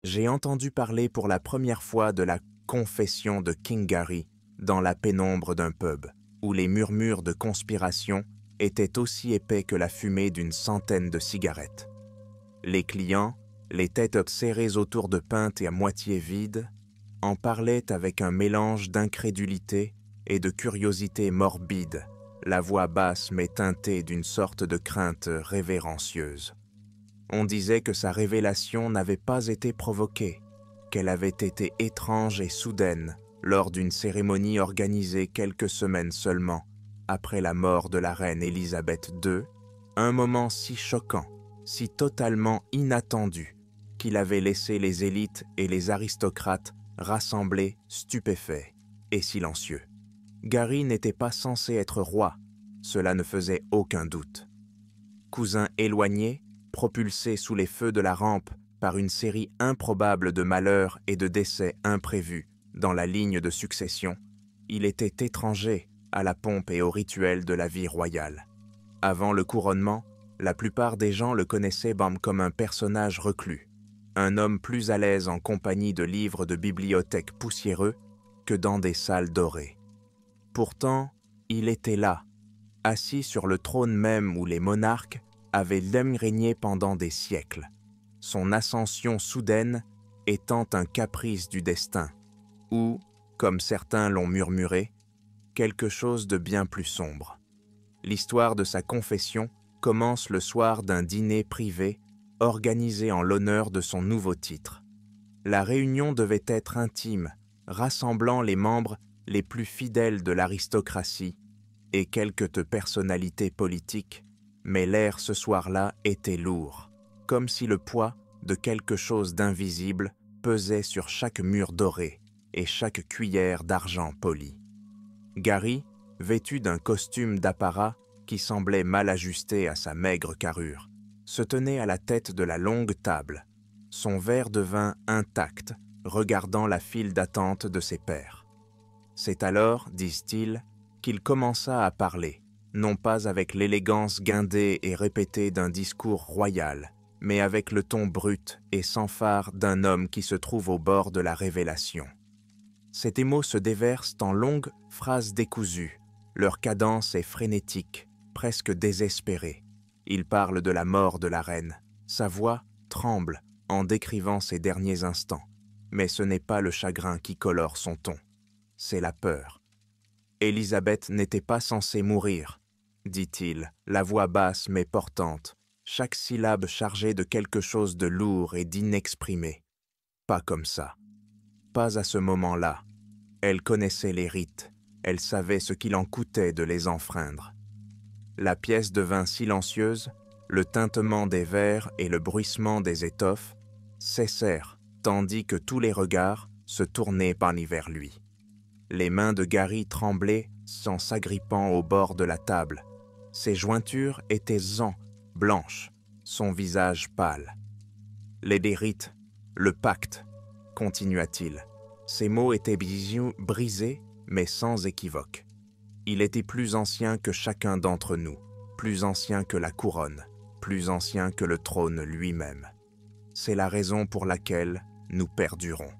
J'ai entendu parler pour la première fois de la confession de King Gary dans la pénombre d'un pub, où les murmures de conspiration étaient aussi épais que la fumée d'une centaine de cigarettes. Les clients, les têtes serrées autour de pintes et à moitié vides, en parlaient avec un mélange d'incrédulité et de curiosité morbide, la voix basse mais teintée d'une sorte de crainte révérencieuse. On disait que sa révélation n'avait pas été provoquée, qu'elle avait été étrange et soudaine lors d'une cérémonie organisée quelques semaines seulement après la mort de la reine Élisabeth II, un moment si choquant, si totalement inattendu, qu'il avait laissé les élites et les aristocrates rassemblés, stupéfaits et silencieux. Gary n'était pas censé être roi, cela ne faisait aucun doute. Cousin éloigné, propulsé sous les feux de la rampe par une série improbable de malheurs et de décès imprévus dans la ligne de succession, il était étranger à la pompe et au rituel de la vie royale. Avant le couronnement, la plupart des gens le connaissaient comme un personnage reclus, un homme plus à l'aise en compagnie de livres de bibliothèque poussiéreux que dans des salles dorées. Pourtant, il était là, assis sur le trône même où les monarques avaient régné pendant des siècles, son ascension soudaine étant un caprice du destin, ou, comme certains l'ont murmuré, quelque chose de bien plus sombre. L'histoire de sa confession commence le soir d'un dîner privé organisé en l'honneur de son nouveau titre. La réunion devait être intime, rassemblant les membres les plus fidèles de l'aristocratie et quelques personnalités politiques, mais l'air ce soir-là était lourd, comme si le poids de quelque chose d'invisible pesait sur chaque mur doré et chaque cuillère d'argent poli. Gary, vêtu d'un costume d'apparat qui semblait mal ajusté à sa maigre carrure, se tenait à la tête de la longue table, son verre de vin intact, regardant la file d'attente de ses pairs. C'est alors, disent-ils, qu'il commença à parler, non pas avec l'élégance guindée et répétée d'un discours royal, mais avec le ton brut et sans phare d'un homme qui se trouve au bord de la révélation. Ces mots se déversent en longues phrases décousues, leur cadence est frénétique, presque désespérée. Il parle de la mort de la reine, sa voix tremble en décrivant ses derniers instants, mais ce n'est pas le chagrin qui colore son ton, c'est la peur. Élisabeth n'était pas censée mourir, dit-il, la voix basse mais portante, chaque syllabe chargée de quelque chose de lourd et d'inexprimé. Pas comme ça. Pas à ce moment-là. Elle connaissait les rites, elle savait ce qu'il en coûtait de les enfreindre. La pièce devint silencieuse, le tintement des verres et le bruissement des étoffes cessèrent, tandis que tous les regards se tournaient vers lui. Les mains de Gary tremblaient en s'agrippant au bord de la table. Ses jointures étaient blanches, son visage pâle. Les rites, le pacte, continua-t-il. Ces mots étaient brisés, mais sans équivoque. Il était plus ancien que chacun d'entre nous, plus ancien que la couronne, plus ancien que le trône lui-même. C'est la raison pour laquelle nous perdurons.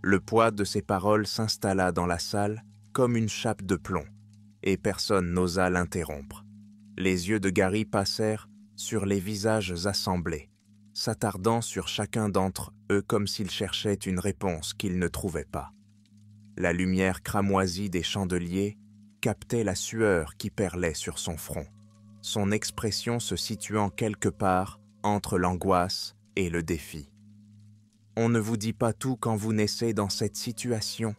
Le poids de ces paroles s'installa dans la salle comme une chape de plomb, et personne n'osa l'interrompre. Les yeux de Gary passèrent sur les visages assemblés, s'attardant sur chacun d'entre eux comme s'il cherchait une réponse qu'il ne trouvait pas. La lumière cramoisie des chandeliers captait la sueur qui perlait sur son front, son expression se situant quelque part entre l'angoisse et le défi. « On ne vous dit pas tout quand vous naissez dans cette situation, »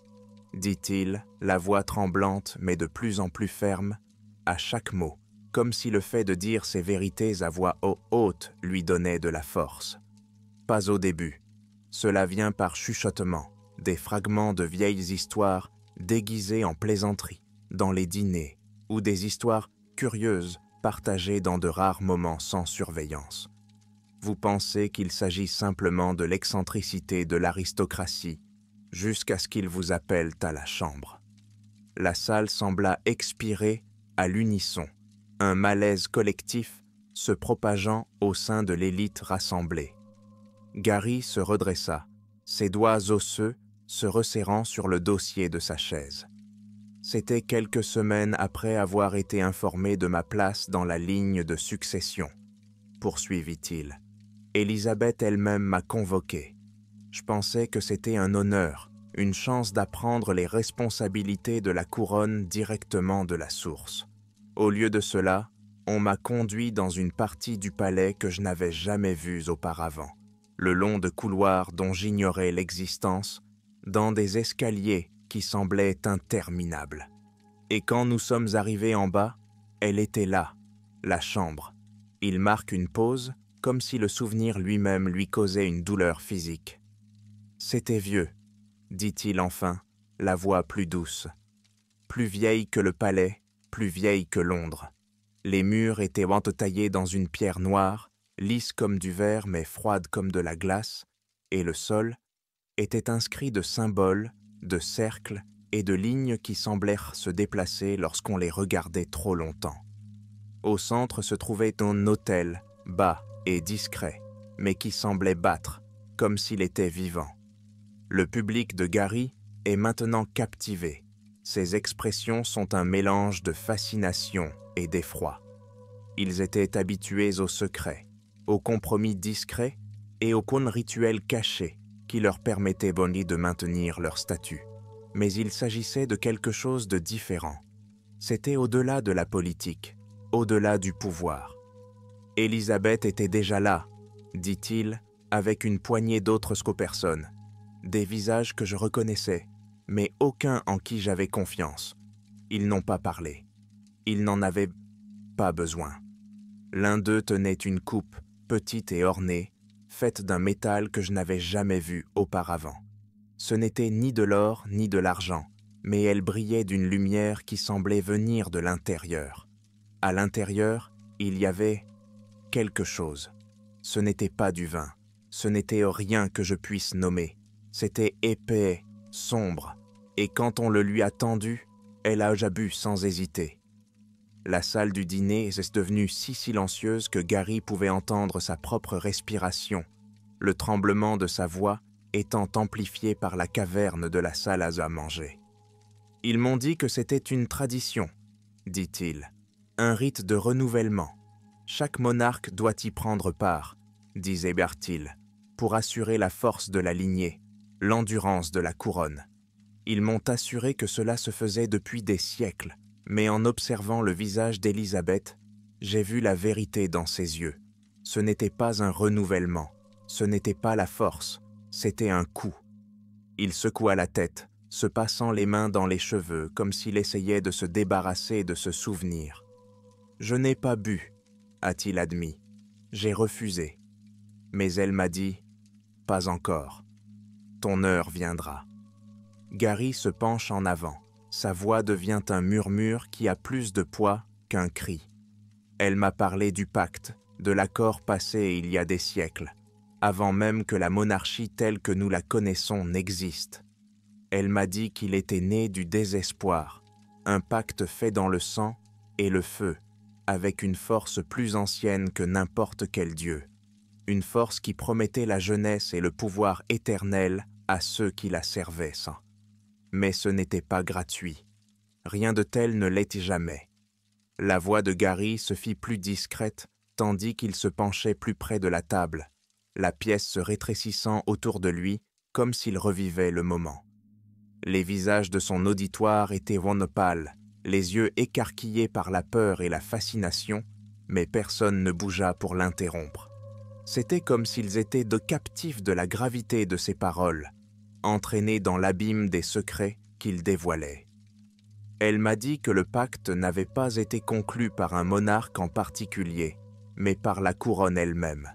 dit-il, la voix tremblante mais de plus en plus ferme, à chaque mot, comme si le fait de dire ces vérités à voix haute lui donnait de la force. Pas au début. Cela vient par chuchotement, des fragments de vieilles histoires déguisées en plaisanteries, dans les dîners, ou des histoires curieuses partagées dans de rares moments sans surveillance. Vous pensez qu'il s'agit simplement de l'excentricité de l'aristocratie, jusqu'à ce qu'ils vous appellent à la chambre. La salle sembla expirer à l'unisson, un malaise collectif se propageant au sein de l'élite rassemblée. Gary se redressa, ses doigts osseux se resserrant sur le dossier de sa chaise. C'était quelques semaines après avoir été informé de ma place dans la ligne de succession, poursuivit-il. Élisabeth elle-même m'a convoqué. Je pensais que c'était un honneur, une chance d'apprendre les responsabilités de la couronne directement de la source. Au lieu de cela, on m'a conduit dans une partie du palais que je n'avais jamais vue auparavant, le long de couloirs dont j'ignorais l'existence, dans des escaliers qui semblaient interminables. Et quand nous sommes arrivés en bas, elle était là, la chambre. Il marque une pause, comme si le souvenir lui-même lui causait une douleur physique. C'était vieux, dit-il enfin, la voix plus douce. Plus vieille que le palais, plus vieille que Londres. Les murs étaient entaillés dans une pierre noire, lisse comme du verre mais froide comme de la glace, et le sol était inscrit de symboles, de cercles et de lignes qui semblèrent se déplacer lorsqu'on les regardait trop longtemps. Au centre se trouvait un autel, bas et discret, mais qui semblait battre, comme s'il était vivant. Le public de Gary est maintenant captivé. Ses expressions sont un mélange de fascination et d'effroi. Ils étaient habitués au secret, aux compromis discrets et aux cônes rituels cachés qui leur permettaient bonnie de maintenir leur statut. Mais il s'agissait de quelque chose de différent. C'était au-delà de la politique, au-delà du pouvoir. Élisabeth était déjà là, dit-il, avec une poignée d'autres scopersons, des visages que je reconnaissais, mais aucun en qui j'avais confiance. Ils n'ont pas parlé. Ils n'en avaient pas besoin. L'un d'eux tenait une coupe, petite et ornée, faite d'un métal que je n'avais jamais vu auparavant. Ce n'était ni de l'or ni de l'argent, mais elle brillait d'une lumière qui semblait venir de l'intérieur. À l'intérieur, il y avait quelque chose. Ce n'était pas du vin, ce n'était rien que je puisse nommer. C'était épais, sombre, et quand on le lui a tendu, elle a bu sans hésiter. La salle du dîner est devenue si silencieuse que Gary pouvait entendre sa propre respiration, le tremblement de sa voix étant amplifié par la caverne de la salle à manger. « Ils m'ont dit que c'était une tradition, dit-il, un rite de renouvellement. Chaque monarque doit y prendre part, disait Bertil, pour assurer la force de la lignée, l'endurance de la couronne. Ils m'ont assuré que cela se faisait depuis des siècles, mais en observant le visage d'Élisabeth, j'ai vu la vérité dans ses yeux. Ce n'était pas un renouvellement, ce n'était pas la force, c'était un coup. Il secoua la tête, se passant les mains dans les cheveux, comme s'il essayait de se débarrasser de ce souvenir. « Je n'ai pas bu, a-t-il admis. J'ai refusé. Mais elle m'a dit, « Pas encore. Ton heure viendra. » Gary se penche en avant. Sa voix devient un murmure qui a plus de poids qu'un cri. Elle m'a parlé du pacte, de l'accord passé il y a des siècles, avant même que la monarchie telle que nous la connaissons n'existe. Elle m'a dit qu'il était né du désespoir, un pacte fait dans le sang et le feu, avec une force plus ancienne que n'importe quel dieu, une force qui promettait la jeunesse et le pouvoir éternel à ceux qui la servaient. Mais ce n'était pas gratuit. Rien de tel ne l'était jamais. La voix de Gary se fit plus discrète, tandis qu'il se penchait plus près de la table, la pièce se rétrécissant autour de lui, comme s'il revivait le moment. Les visages de son auditoire étaient pâles, les yeux écarquillés par la peur et la fascination, mais personne ne bougea pour l'interrompre. C'était comme s'ils étaient de captifs de la gravité de ses paroles, entraînés dans l'abîme des secrets qu'il dévoilait. Elle m'a dit que le pacte n'avait pas été conclu par un monarque en particulier, mais par la couronne elle-même,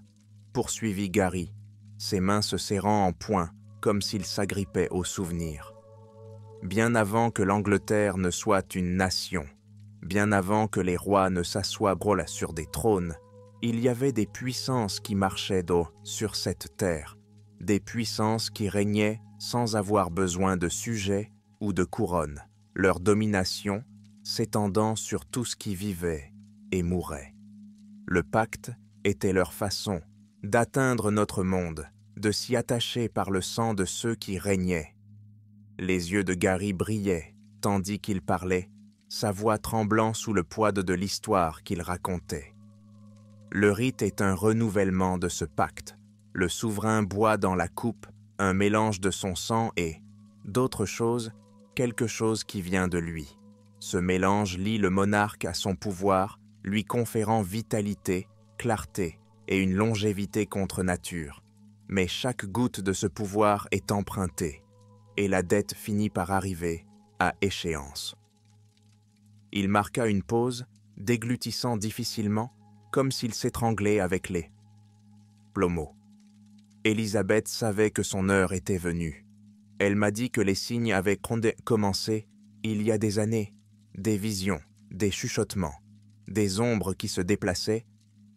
poursuivit Gary, ses mains se serrant en poing comme s'il s'agrippait au souvenir. Bien avant que l'Angleterre ne soit une nation, bien avant que les rois ne s'assoient sur des trônes, il y avait des puissances qui marchaient sur cette terre, des puissances qui régnaient sans avoir besoin de sujets ou de couronnes, leur domination s'étendant sur tout ce qui vivait et mourait. Le pacte était leur façon d'atteindre notre monde, de s'y attacher par le sang de ceux qui régnaient. Les yeux de Gary brillaient, tandis qu'il parlait, sa voix tremblant sous le poids de l'histoire qu'il racontait. Le rite est un renouvellement de ce pacte. Le souverain boit dans la coupe un mélange de son sang et, d'autre chose, quelque chose qui vient de lui. Ce mélange lie le monarque à son pouvoir, lui conférant vitalité, clarté et une longévité contre nature. Mais chaque goutte de ce pouvoir est empruntée, et la dette finit par arriver à échéance. Il marqua une pause, déglutissant difficilement, comme s'il s'étranglait avec les plomeaux. Élisabeth savait que son heure était venue. Elle m'a dit que les signes avaient commencé il y a des années, des visions, des chuchotements, des ombres qui se déplaçaient,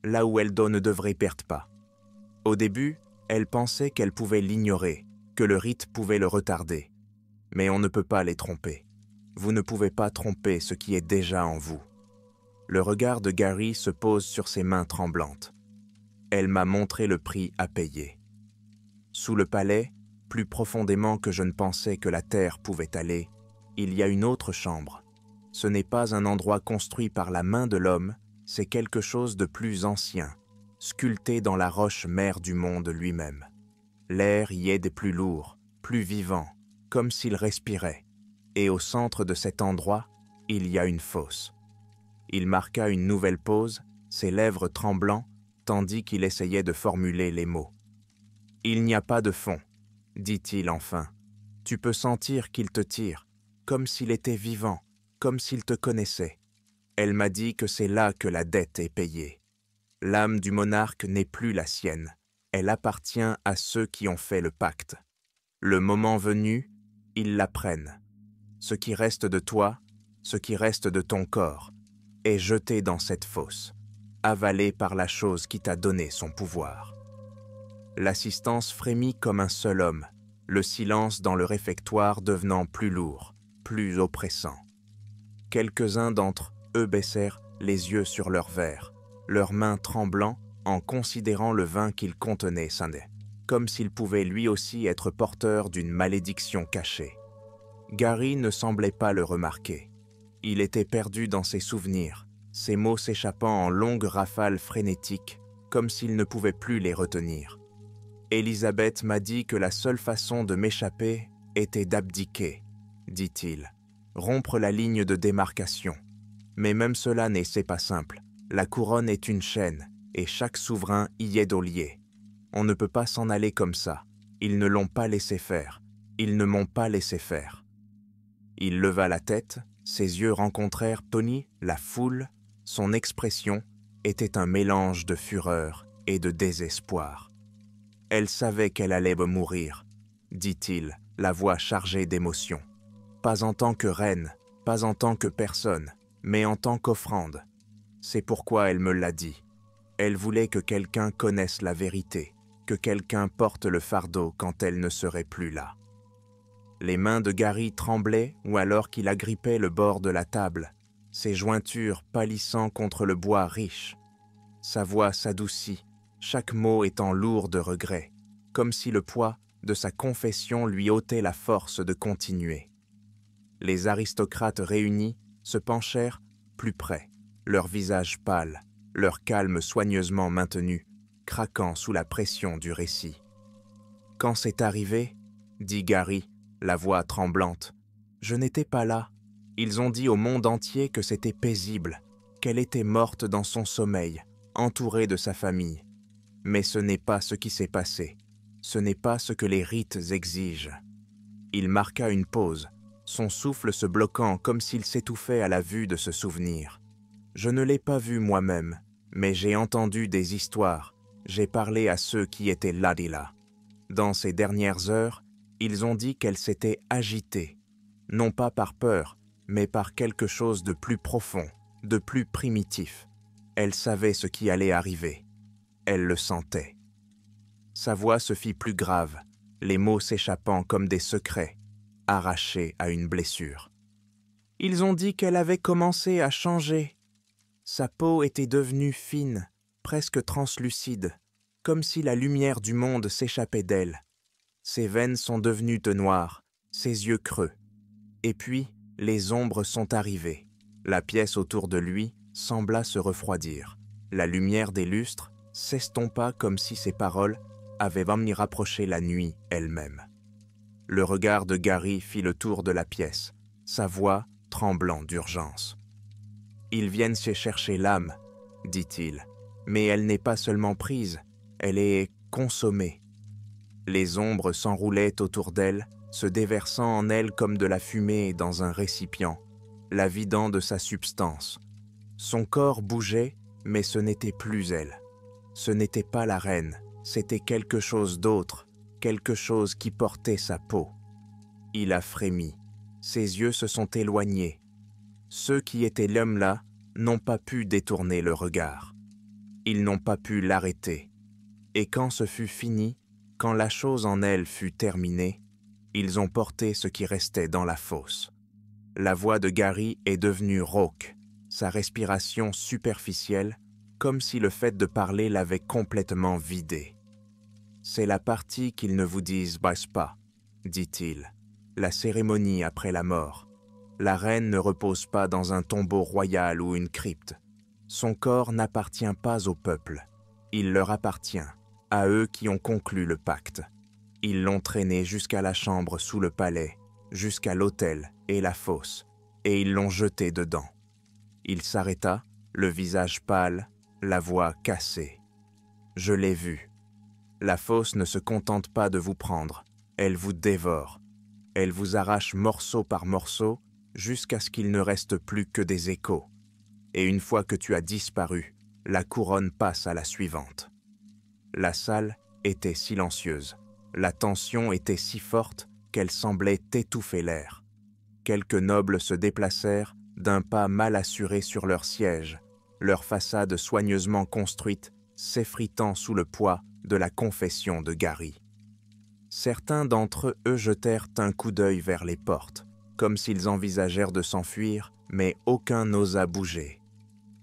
là où elle ne devrait perdre pas. Au début, elle pensait qu'elle pouvait l'ignorer, que le rite pouvait le retarder. Mais on ne peut pas les tromper. Vous ne pouvez pas tromper ce qui est déjà en vous. Le regard de Gary se pose sur ses mains tremblantes. Elle m'a montré le prix à payer. Sous le palais, plus profondément que je ne pensais que la terre pouvait aller, il y a une autre chambre. Ce n'est pas un endroit construit par la main de l'homme, c'est quelque chose de plus ancien, sculpté dans la roche mère du monde lui-même. L'air y est des plus lourds, plus vivant, comme s'il respirait, et au centre de cet endroit, il y a une fosse. Il marqua une nouvelle pause, ses lèvres tremblant, tandis qu'il essayait de formuler les mots. « Il n'y a pas de fond, » dit-il enfin. « Tu peux sentir qu'il te tire, comme s'il était vivant, comme s'il te connaissait. Elle m'a dit que c'est là que la dette est payée. L'âme du monarque n'est plus la sienne, elle appartient à ceux qui ont fait le pacte. Le moment venu, ils la prennent. Ce qui reste de toi, ce qui reste de ton corps, est jeté dans cette fosse, avalé par la chose qui t'a donné son pouvoir. » L'assistance frémit comme un seul homme, le silence dans le réfectoire devenant plus lourd, plus oppressant. Quelques-uns d'entre eux baissèrent les yeux sur leur verre, leurs mains tremblant en considérant le vin qu'il contenait, comme s'il pouvait lui aussi être porteur d'une malédiction cachée. Gary ne semblait pas le remarquer. Il était perdu dans ses souvenirs, ses mots s'échappant en longues rafales frénétiques, comme s'il ne pouvait plus les retenir. Élisabeth m'a dit que la seule façon de m'échapper était d'abdiquer, dit-il, rompre la ligne de démarcation. Mais même cela n'est pas simple. La couronne est une chaîne, et chaque souverain y est lié. On ne peut pas s'en aller comme ça. Ils ne l'ont pas laissé faire. Ils ne m'ont pas laissé faire. Il leva la tête, ses yeux rencontrèrent Tony, la foule. Son expression était un mélange de fureur et de désespoir. Elle savait qu'elle allait mourir, dit-il, la voix chargée d'émotion. Pas en tant que reine, pas en tant que personne, mais en tant qu'offrande. C'est pourquoi elle me l'a dit. Elle voulait que quelqu'un connaisse la vérité, que quelqu'un porte le fardeau quand elle ne serait plus là. Les mains de Gary tremblaient ou alors qu'il agrippait le bord de la table, ses jointures pâlissant contre le bois riche. Sa voix s'adoucit, chaque mot étant lourd de regret, comme si le poids de sa confession lui ôtait la force de continuer. Les aristocrates réunis se penchèrent plus près, leurs visages pâles, leur calme soigneusement maintenu, craquant sous la pression du récit. « Quand c'est arrivé, dit Gary, la voix tremblante, je n'étais pas là. Ils ont dit au monde entier que c'était paisible, qu'elle était morte dans son sommeil, entourée de sa famille. Mais ce n'est pas ce qui s'est passé. Ce n'est pas ce que les rites exigent. » Il marqua une pause, son souffle se bloquant comme s'il s'étouffait à la vue de ce souvenir. Je ne l'ai pas vu moi-même, mais j'ai entendu des histoires, j'ai parlé à ceux qui étaient là. Dans ces dernières heures, ils ont dit qu'elle s'était agitée, non pas par peur, mais par quelque chose de plus profond, de plus primitif. Elle savait ce qui allait arriver. Elle le sentait. Sa voix se fit plus grave, les mots s'échappant comme des secrets, arrachés à une blessure. Ils ont dit qu'elle avait commencé à changer. Sa peau était devenue fine, presque translucide. comme si la lumière du monde s'échappait d'elle. Ses veines sont devenues noires, ses yeux creux. Et puis, les ombres sont arrivées. La pièce autour de lui sembla se refroidir. La lumière des lustres s'estompa comme si ses paroles avaient venir rapprocher la nuit elle-même. Le regard de Gary fit le tour de la pièce, sa voix tremblant d'urgence. « Ils viennent chercher l'âme, dit-il, mais elle n'est pas seulement prise, elle est consommée. » Les ombres s'enroulaient autour d'elle, se déversant en elle comme de la fumée dans un récipient, la vidant de sa substance. Son corps bougeait, mais ce n'était plus elle. Ce n'était pas la reine, c'était quelque chose d'autre, quelque chose qui portait sa peau. Il a frémi, ses yeux se sont éloignés. Ceux qui étaient l'homme-là n'ont pas pu détourner le regard. Ils n'ont pas pu l'arrêter. Et quand ce fut fini, quand la chose en elle fut terminée, ils ont porté ce qui restait dans la fosse. La voix de Gary est devenue rauque, sa respiration superficielle, comme si le fait de parler l'avait complètement vidé. « C'est la partie qu'ils ne vous disent pas, dit-il. La cérémonie après la mort. La reine ne repose pas dans un tombeau royal ou une crypte. Son corps n'appartient pas au peuple. Il leur appartient, à eux qui ont conclu le pacte. Ils l'ont traîné jusqu'à la chambre sous le palais, jusqu'à l'autel et la fosse, et ils l'ont jeté dedans. » Il s'arrêta, le visage pâle, la voix cassée. « Je l'ai vu. La fosse ne se contente pas de vous prendre, elle vous dévore. Elle vous arrache morceau par morceau jusqu'à ce qu'il ne reste plus que des échos. Et une fois que tu as disparu, la couronne passe à la suivante. » La salle était silencieuse. La tension était si forte qu'elle semblait étouffer l'air. Quelques nobles se déplacèrent d'un pas mal assuré sur leur siège, leur façade soigneusement construite s'effritant sous le poids de la confession de Gary. Certains d'entre eux jetèrent un coup d'œil vers les portes, comme s'ils envisagèrent de s'enfuir, mais aucun n'osa bouger.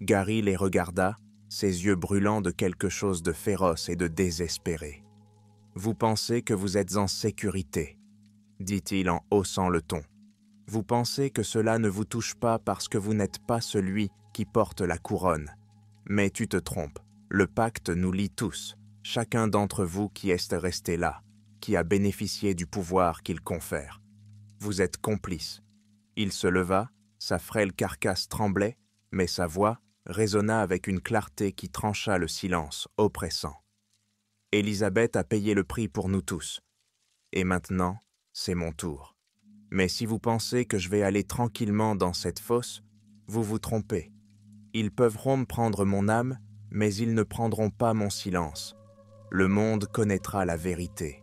Gary les regarda, ses yeux brûlants de quelque chose de féroce et de désespéré. « Vous pensez que vous êtes en sécurité, » dit-il en haussant le ton. « Vous pensez que cela ne vous touche pas parce que vous n'êtes pas celui qui porte la couronne. Mais tu te trompes, le pacte nous lie tous, chacun d'entre vous qui est resté là, qui a bénéficié du pouvoir qu'il confère. Vous êtes complices. » Il se leva, sa frêle carcasse tremblait, mais sa voix résonna avec une clarté qui trancha le silence oppressant. « Élisabeth a payé le prix pour nous tous. Et maintenant, c'est mon tour. Mais si vous pensez que je vais aller tranquillement dans cette fosse, vous vous trompez. Ils peuvent prendre mon âme, mais ils ne prendront pas mon silence. Le monde connaîtra la vérité.